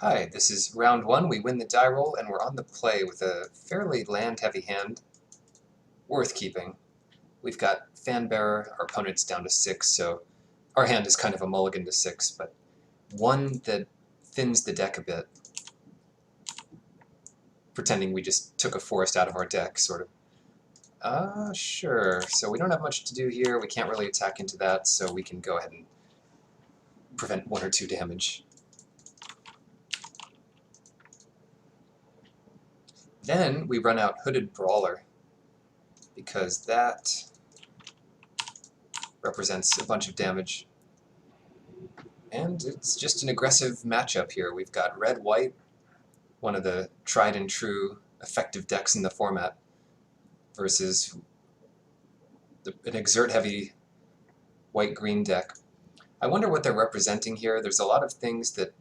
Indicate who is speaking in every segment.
Speaker 1: Hi, this is round one. We win the die roll, and we're on the play with a fairly land-heavy hand, worth keeping. We've got Fanbearer, our opponent's down to 6, so our hand is kind of a mulligan to 6, but one that thins the deck a bit, pretending we just took a forest out of our deck, sort of. Sure. So we don't have much to do here. We can't really attack into that, so we can go ahead and prevent 1 or 2 damage. Then we run out Hooded Brawler, because that represents a bunch of damage. And it's just an aggressive matchup here. We've got red-white, one of the tried and true effective decks in the format, versus an exert-heavy white-green deck. I wonder what they're representing here. There's a lot of things that,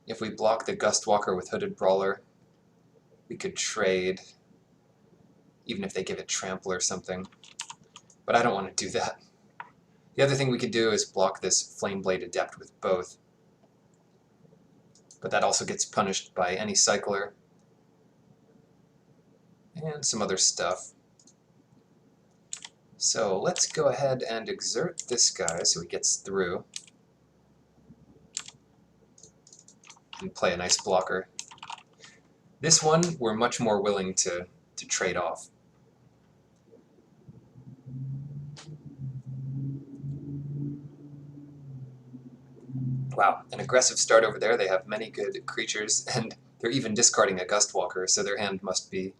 Speaker 1: if we block the Gustwalker with Hooded Brawler, we could trade, even if they give it Trample or something. But I don't want to do that. The other thing we could do is block this Flameblade Adept with both. But that also gets punished by any cycler. And some other stuff. So let's go ahead and exert this guy so he gets through. And play a nice blocker. This one we're much more willing to trade off. Wow, an aggressive start over there. They have many good creatures, and they're even discarding a Gustwalker, so their hand must be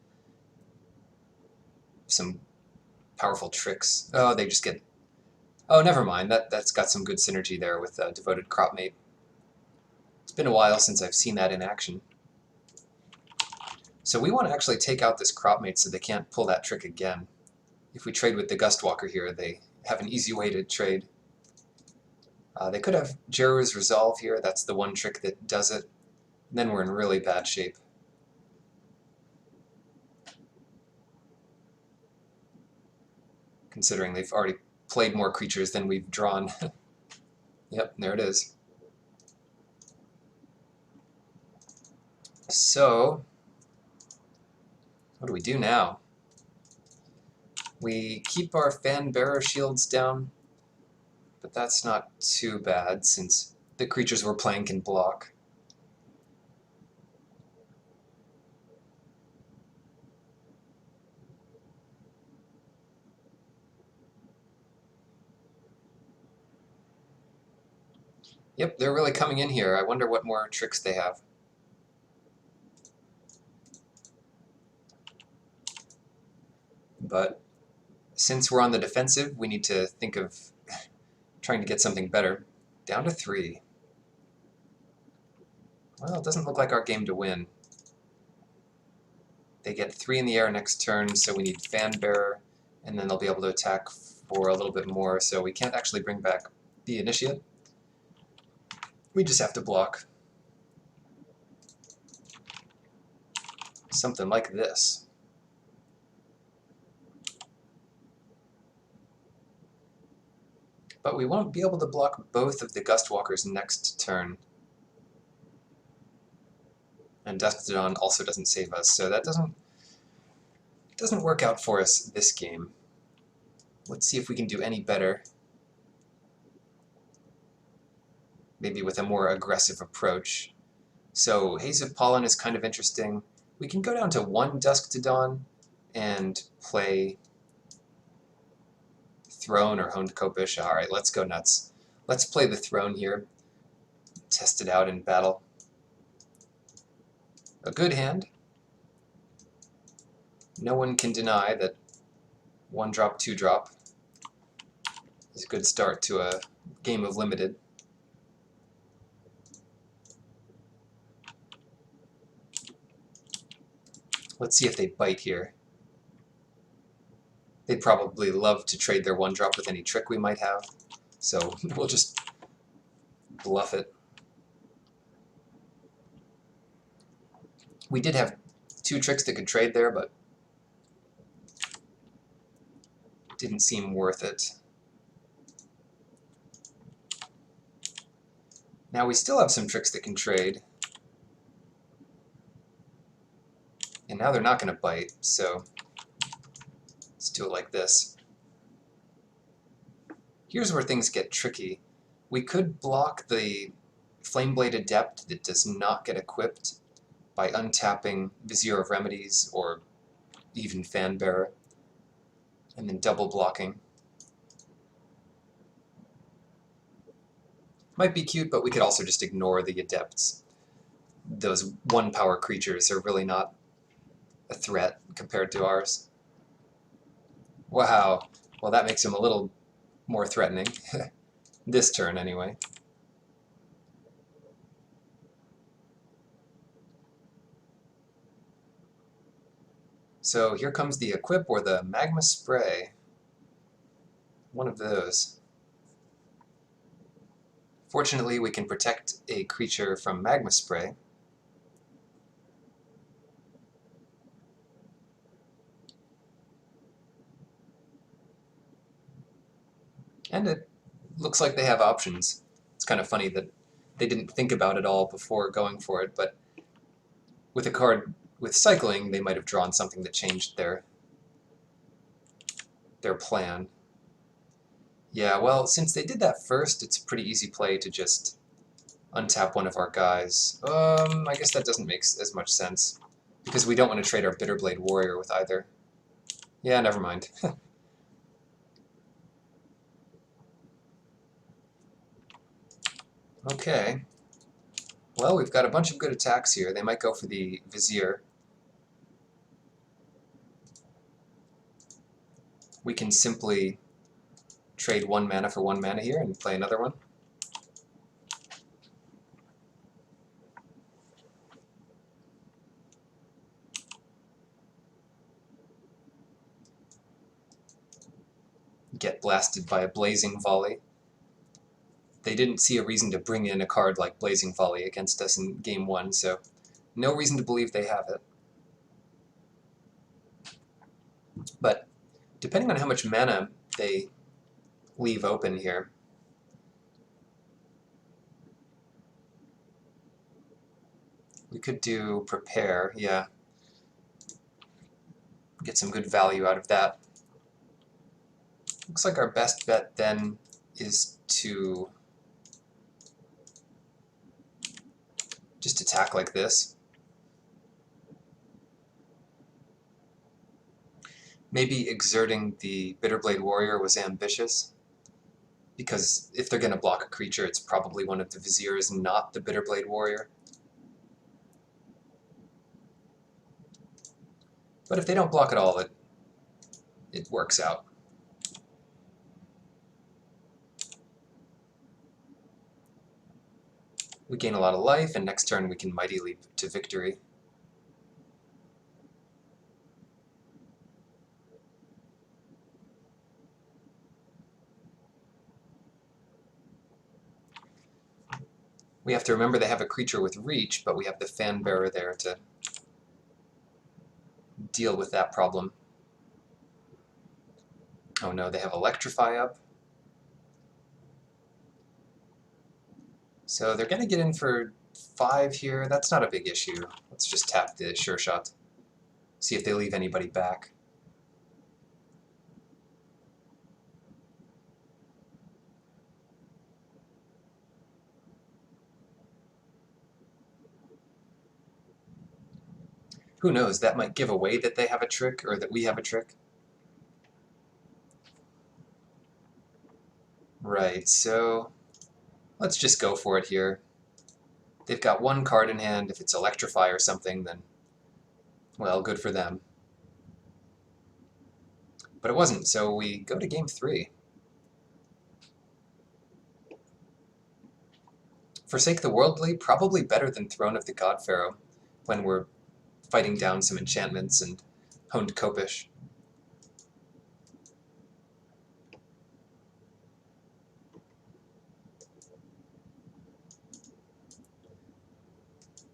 Speaker 1: some powerful tricks. Oh, they just get... Oh, never mind. That's got some good synergy there with Devoted Cropmate. It's been a while since I've seen that in action. So we want to actually take out this Cropmate so they can't pull that trick again. If we trade with the Gustwalker here, they have an easy way to trade. They could have Jeru's Resolve here. That's the one trick that does it. And then we're in really bad shape. Considering they've already played more creatures than we've drawn. Yep, there it is. So, what do we do now? We keep our Fanbearer shields down, but that's not too bad since the creatures we're playing can block. Yep, they're really coming in here. I wonder what more tricks they have. But since we're on the defensive, we need to think of trying to get something better. Down to 3. Well, it doesn't look like our game to win. They get 3 in the air next turn, so we need Fanbearer, and then they'll be able to attack for a little bit more, so we can't actually bring back the Initiate. We just have to block. Something like this. But we won't be able to block both of the Gustwalkers next turn. And Dusk to Dawn also doesn't save us, so that doesn't work out for us this game. Let's see if we can do any better. Maybe with a more aggressive approach. So Haze of Pollen is kind of interesting. We can go down to 1 Dusk to Dawn and play Throne or Honed Copish. Alright, let's go nuts. Let's play the Throne here. Test it out in battle. A good hand. No one can deny that 1-drop, 2-drop is a good start to a game of Limited. Let's see if they bite here. They'd probably love to trade their 1-drop with any trick we might have, so we'll just bluff it. We did have 2 tricks that could trade there, but didn't seem worth it. Now we still have some tricks that can trade. And now they're not going to bite, so let's do it like this. Here's where things get tricky. We could block the Flameblade Adept that does not get equipped by untapping Vizier of Remedies or even Fanbearer, and then double blocking. Might be cute, but we could also just ignore the Adepts. Those 1-power creatures are really not a threat compared to ours. Wow, well that makes him a little more threatening. This turn, anyway. So here comes the Equip or the Magma Spray. One of those. Fortunately, we can protect a creature from Magma Spray. And it looks like they have options. It's kind of funny that they didn't think about it all before going for it, but with a card with Cycling, they might have drawn something that changed their plan. Yeah, well, since they did that first, it's a pretty easy play to just untap one of our guys. I guess that doesn't make as much sense, because we don't want to trade our Bitterblade Warrior with either. Yeah, never mind. Okay. Well, we've got a bunch of good attacks here. They might go for the Vizier. We can simply trade 1 mana for 1 mana here and play another one. Get blasted by a Blazing Volley. They didn't see a reason to bring in a card like Blazing Volley against us in game 1, so no reason to believe they have it. But depending on how much mana they leave open here, we could do Prepare, yeah. Get some good value out of that. Looks like our best bet then is to just attack like this. Maybe exerting the Bitterblade Warrior was ambitious, because if they're going to block a creature, it's probably one of the Viziers, not the Bitterblade Warrior. But if they don't block at all, it works out. We gain a lot of life, and next turn we can Mighty Leap to victory. We have to remember they have a creature with reach, but we have the Fanbearer there to deal with that problem. Oh no, they have Electrify up. So they're going to get in for 5 here. That's not a big issue. Let's just tap the Sure Shot. See if they leave anybody back. Who knows, that might give away that they have a trick, or that we have a trick. Right, so let's just go for it here. They've got 1 card in hand. If it's Electrify or something, then, well, good for them. But it wasn't, so we go to game 3. Forsake the Worldly, probably better than Throne of the God Pharaoh, when we're fighting down some enchantments and Honed Copish.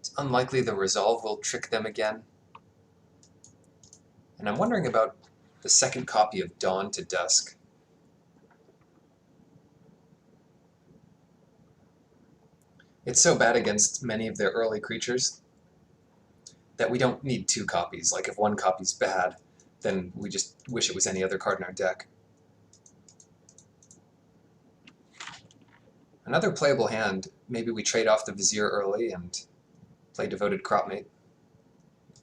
Speaker 1: It's unlikely the Resolve will trick them again. And I'm wondering about the second copy of Dawn to Dusk. It's so bad against many of their early creatures that we don't need two copies. Like if one copy's bad, then we just wish it was any other card in our deck. Another playable hand, maybe we trade off the Vizier early and play Devoted Cropmate.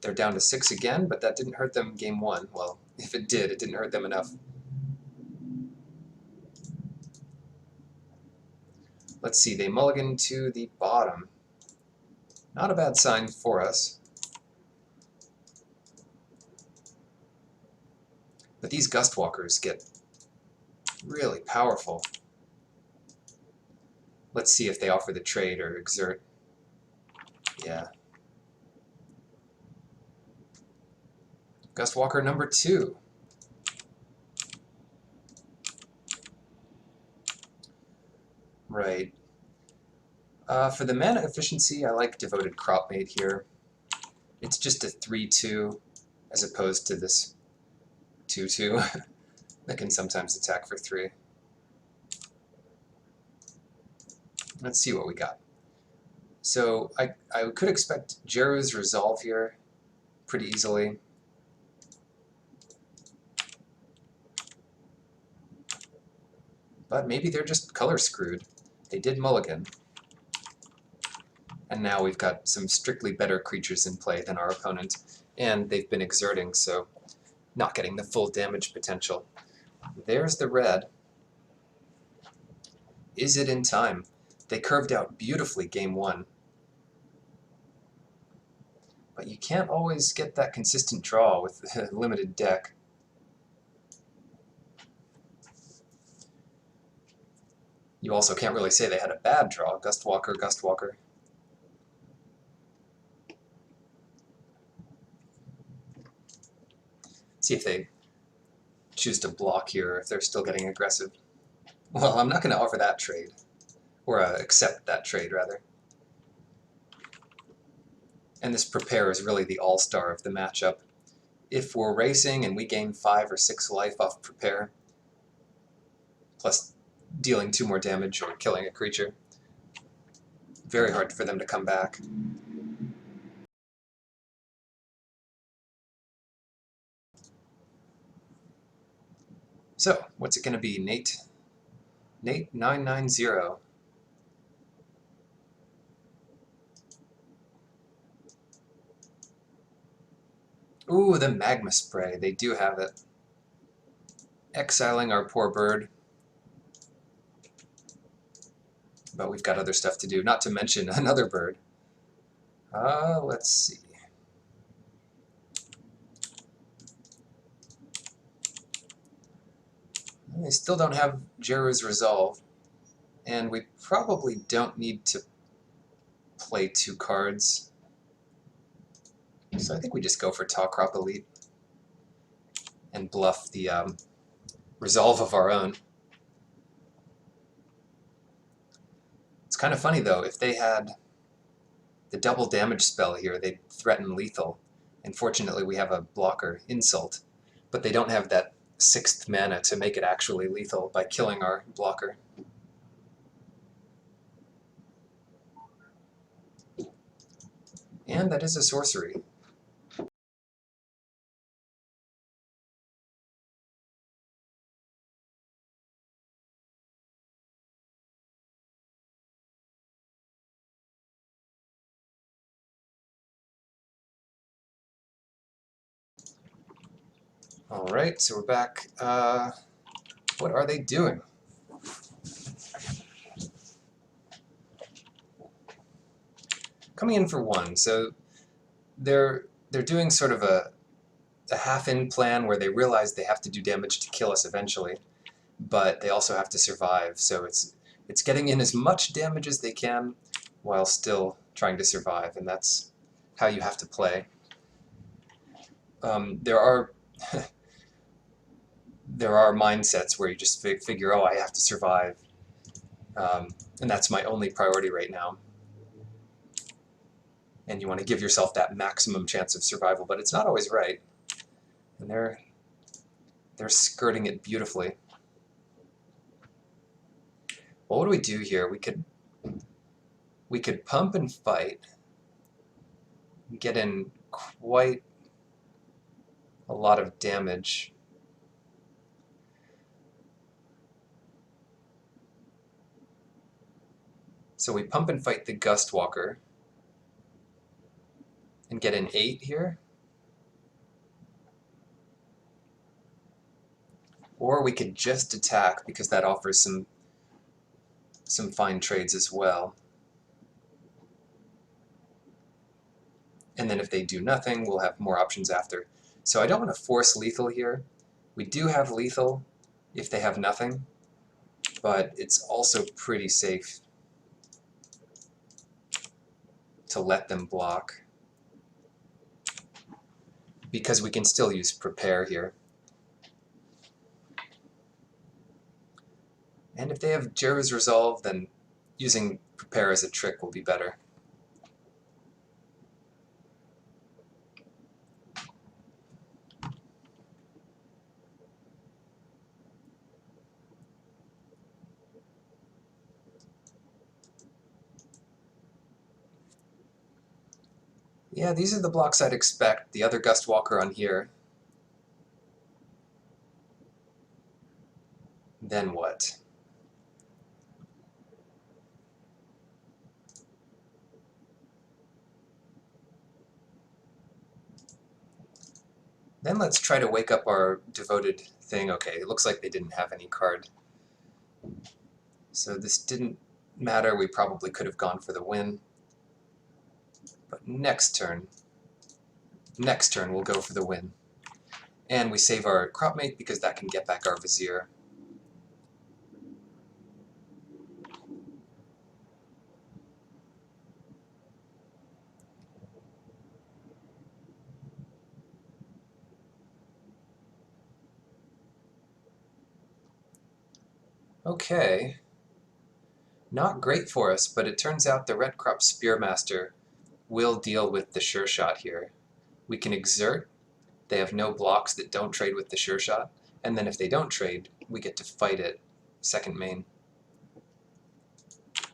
Speaker 1: They're down to 6 again, but that didn't hurt them game 1. Well, if it did, it didn't hurt them enough. Let's see, they mulligan to the bottom. Not a bad sign for us. But these Gustwalkers get really powerful. Let's see if they offer the trade or exert. Yeah. Gustwalker number 2. Right. For the mana efficiency, I like Devoted Cropmate here. It's just a 3-2 as opposed to this 2-2 that can sometimes attack for 3. Let's see what we got. So I could expect Jeru's Resolve here pretty easily. But maybe they're just color screwed. They did mulligan. And now we've got some strictly better creatures in play than our opponent. And they've been exerting, so not getting the full damage potential. There's the red. Is it in time? They curved out beautifully game 1. But you can't always get that consistent draw with a limited deck. You also can't really say they had a bad draw. Gustwalker, Gustwalker. See if they choose to block here, if they're still getting aggressive. Well, I'm not going to offer that trade. Or accept that trade, rather. And this Prepare is really the all-star of the matchup. If we're racing and we gain 5 or 6 life off Prepare, plus dealing 2 more damage or killing a creature, very hard for them to come back. So, what's it going to be, Nate? Nate 990. Ooh, the Magma Spray. They do have it. Exiling our poor bird. But we've got other stuff to do, not to mention another bird. Let's see. They still don't have Jeru's Resolve, and we probably don't need to play 2 cards. So I think we just go for Tawcrop Elite and bluff the Resolve of our own. It's kind of funny though, if they had the double damage spell here, they'd threaten lethal. And fortunately we have a blocker, Insult, but they don't have that 6th mana to make it actually lethal by killing our blocker. And that is a sorcery. Alright, so we're back. What are they doing? Coming in for 1, so they're doing sort of a half-in plan where they realize they have to do damage to kill us eventually, but they also have to survive, so it's getting in as much damage as they can while still trying to survive, and that's how you have to play. There are there are mindsets where you just figure, oh, I have to survive, and that's my only priority right now. And you want to give yourself that maximum chance of survival, but it's not always right. And they're skirting it beautifully. Well, what do we do here? We could pump and fight, get in quite a lot of damage. So we pump and fight the Gust Walker and get an 8 here. Or we could just attack because that offers some fine trades as well. And then if they do nothing, we'll have more options after. So I don't want to force lethal here. We do have lethal if they have nothing, but it's also pretty safe to let them block because we can still use prepare here. And if they have Jeru's Resolve, then using prepare as a trick will be better. Yeah, these are the blocks I'd expect. The other Gust Walker on here. Then what? Then let's try to wake up our devoted thing. Okay, it looks like they didn't have any card. So this didn't matter. We probably could have gone for the win. But next turn we'll go for the win. And we save our Cropmate because that can get back our Vizier. Okay. Not great for us, but it turns out the Red Crop Spearmaster will deal with the Sure Shot here. We can exert. They have no blocks that don't trade with the Sure Shot. And then if they don't trade, we get to fight it second main.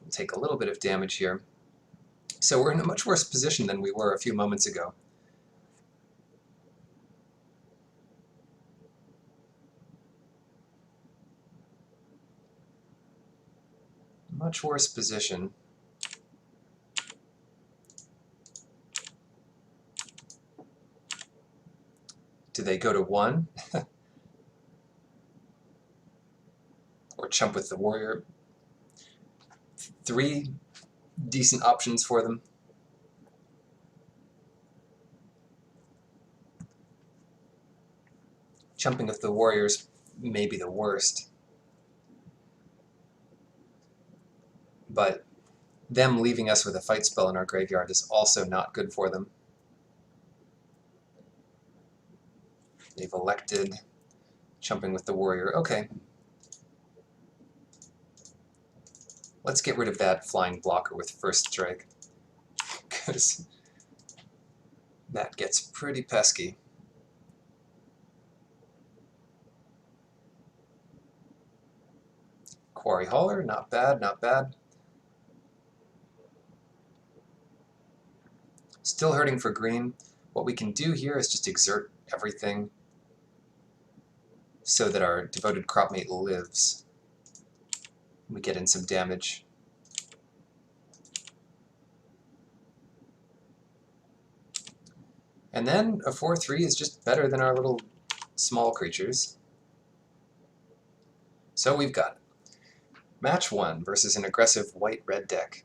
Speaker 1: We'll take a little bit of damage here. So we're in a much worse position than we were a few moments ago. Much worse position. Do they go to 1? Or chump with the warrior? 3 decent options for them. Chumping with the warriors may be the worst. But them leaving us with a fight spell in our graveyard is also not good for them. They've elected chumping with the warrior. Okay. Let's get rid of that flying blocker with first strike, because that gets pretty pesky. Quarry Hauler, not bad, not bad. Still hurting for green. What we can do here is just exert everything so that our devoted Cropmate lives. We get in some damage. And then a 4/3 is just better than our little small creatures. So we've got match 1 versus an aggressive white-red deck.